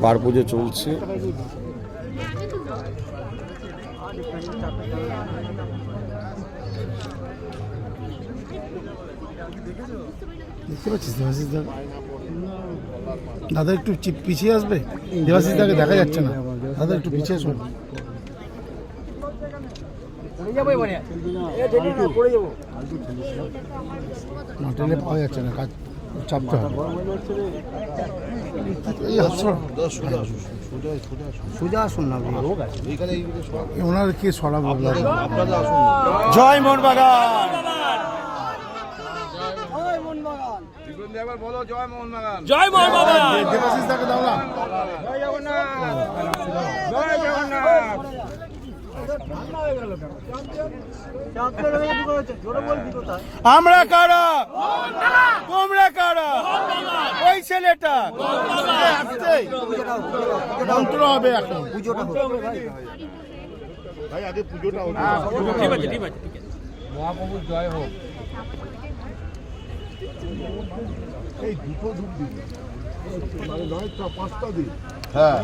বার পুজো চলছে। দেখতে পাচ্ছিস দেবাশিস দা? দাদা একটু পিছিয়ে আসবে, দেবাশিস দাকে দেখা যাচ্ছে না। দাদা একটু পিছিয়ে আসুন। নটেলে পাওয়া যাচ্ছে না, কাজ চাপতে হবে। এই সোজা আসুন না, ওনার কি সরাবো? জয় মোহনবাগান। জয় মোহনবাগান। দেবাশিস দাকে দাও না। আমরা কারা? তোমরা কারা? ওই ছেলেটা মন্ত্র হবে এখন। পুজোটা হোক। ভাই আগে পুজোটা হোক। ঠিক আছে, ঠিক আছে, ঠিক আছে। মহাপ্রভুর জয় হোক। এই দুটো ধূপ দিন, 5টা দিন। হ্যাঁ।